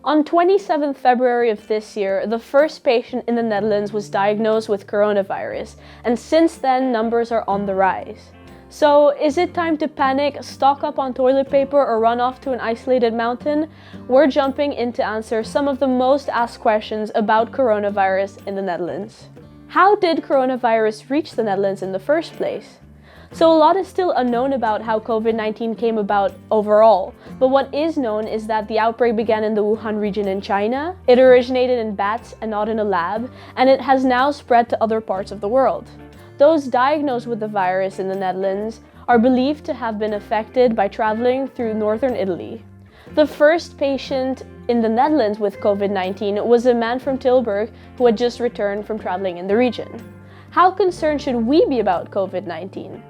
On 27 February of this year, the first patient in the Netherlands was diagnosed with coronavirus, and since then, numbers are on the rise. So, is it time to panic, stock up on toilet paper, or run off to an isolated mountain? We're jumping in to answer some of the most asked questions about coronavirus in the Netherlands. How did coronavirus reach the Netherlands in the first place? So a lot is still unknown about how COVID-19 came about overall, but what is known is that the outbreak began in the Wuhan region in China, it originated in bats and not in a lab, and it has now spread to other parts of the world. Those diagnosed with the virus in the Netherlands are believed to have been affected by traveling through northern Italy. The first patient in the Netherlands with COVID-19 was a man from Tilburg who had just returned from traveling in the region. How concerned should we be about COVID-19?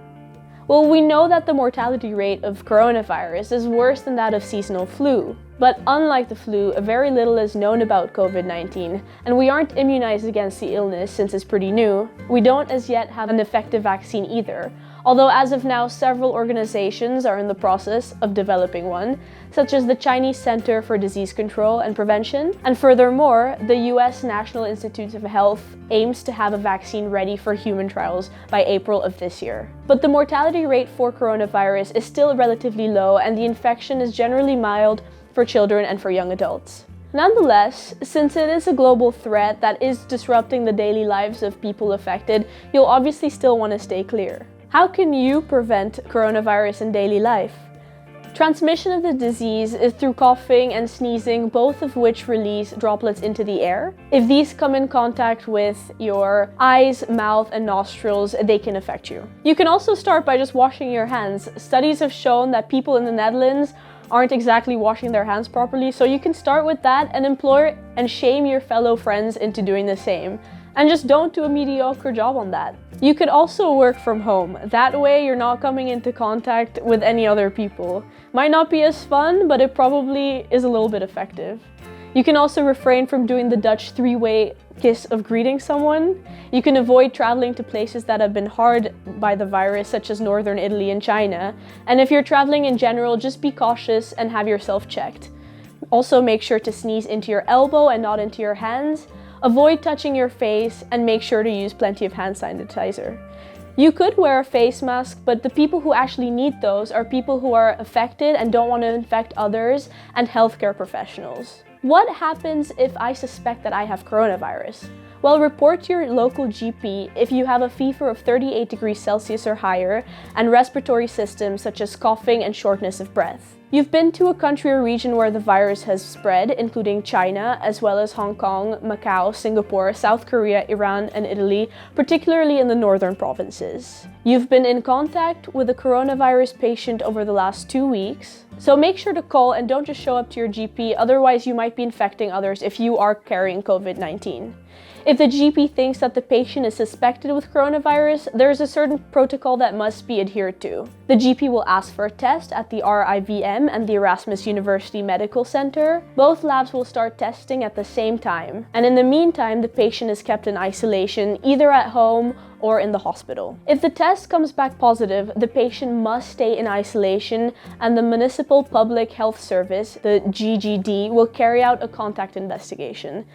Well, we know that the mortality rate of coronavirus is worse than that of seasonal flu. But unlike the flu, very little is known about COVID-19, and we aren't immunized against the illness since it's pretty new. We don't as yet have an effective vaccine either, although as of now several organizations are in the process of developing one, such as the Chinese Center for Disease Control and Prevention, and furthermore, the US National Institutes of Health aims to have a vaccine ready for human trials by April of this year. But the mortality rate for coronavirus is still relatively low, and the infection is generally mild for children and for young adults. Nonetheless, since it is a global threat that is disrupting the daily lives of people affected, you'll obviously still want to stay clear. How can you prevent coronavirus in daily life? Transmission of the disease is through coughing and sneezing, both of which release droplets into the air. If these come in contact with your eyes, mouth, and nostrils, they can affect you. You can also start by just washing your hands. Studies have shown that people in the Netherlands aren't exactly washing their hands properly, so you can start with that and implore and shame your fellow friends into doing the same. And just don't do a mediocre job on that. You could also work from home. That way you're not coming into contact with any other people. Might not be as fun, but it probably is a little bit effective. You can also refrain from doing the Dutch three-way kiss of greeting someone. You can avoid traveling to places that have been hard by the virus, such as northern Italy and China. And if you're traveling in general, just be cautious and have yourself checked. Also, make sure to sneeze into your elbow and not into your hands. Avoid touching your face and make sure to use plenty of hand sanitizer. You could wear a face mask, but the people who actually need those are people who are affected and don't want to infect others, and healthcare professionals. What happens if I suspect that I have coronavirus? Well, report to your local GP if you have a fever of 38 degrees Celsius or higher and respiratory symptoms such as coughing and shortness of breath. You've been to a country or region where the virus has spread, including China, as well as Hong Kong, Macau, Singapore, South Korea, Iran, and Italy, particularly in the northern provinces. You've been in contact with a coronavirus patient over the last 2 weeks, so make sure to call and don't just show up to your GP, otherwise you might be infecting others if you are carrying COVID-19. If the GP thinks that the patient is suspected with coronavirus, there is a certain protocol that must be adhered to. The GP will ask for a test at the RIVM and the Erasmus University Medical Center. Both labs will start testing at the same time, and in the meantime, the patient is kept in isolation, either at home or in the hospital. If the test comes back positive, the patient must stay in isolation, and the Municipal Public Health Service, the GGD, will carry out a contact investigation.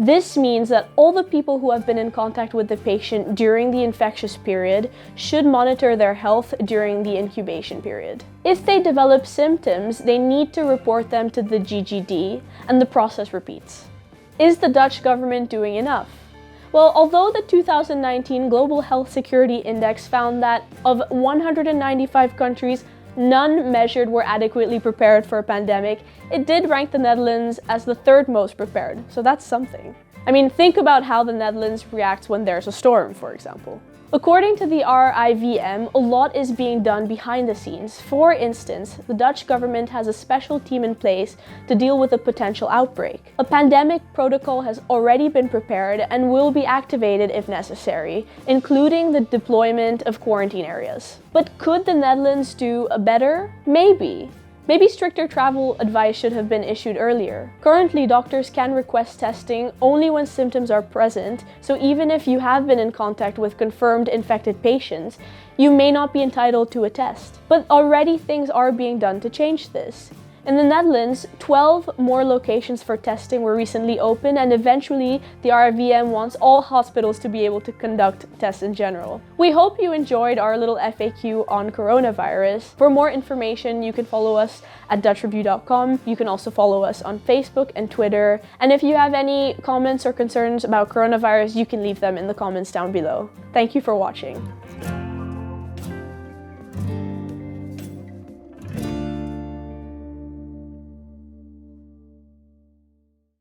This means that all the people who have been in contact with the patient during the infectious period should monitor their health during the incubation period. If they develop symptoms, they need to report them to the GGD, and the process repeats. Is the Dutch government doing enough? Well, although the 2019 Global Health Security Index found that of 195 countries, none measured were adequately prepared for a pandemic, it did rank the Netherlands as the third most prepared, so that's something. I mean, think about how the Netherlands reacts when there's a storm, for example. According to the RIVM, a lot is being done behind the scenes. For instance, the Dutch government has a special team in place to deal with a potential outbreak. A pandemic protocol has already been prepared and will be activated if necessary, including the deployment of quarantine areas. But could the Netherlands do better? Maybe. Maybe stricter travel advice should have been issued earlier. Currently, doctors can request testing only when symptoms are present, so even if you have been in contact with confirmed infected patients, you may not be entitled to a test. But already things are being done to change this. In the Netherlands, 12 more locations for testing were recently opened, and eventually the RIVM wants all hospitals to be able to conduct tests in general. We hope you enjoyed our little FAQ on coronavirus. For more information, you can follow us at DutchReview.com. You can also follow us on Facebook and Twitter. And if you have any comments or concerns about coronavirus, you can leave them in the comments down below. Thank you for watching.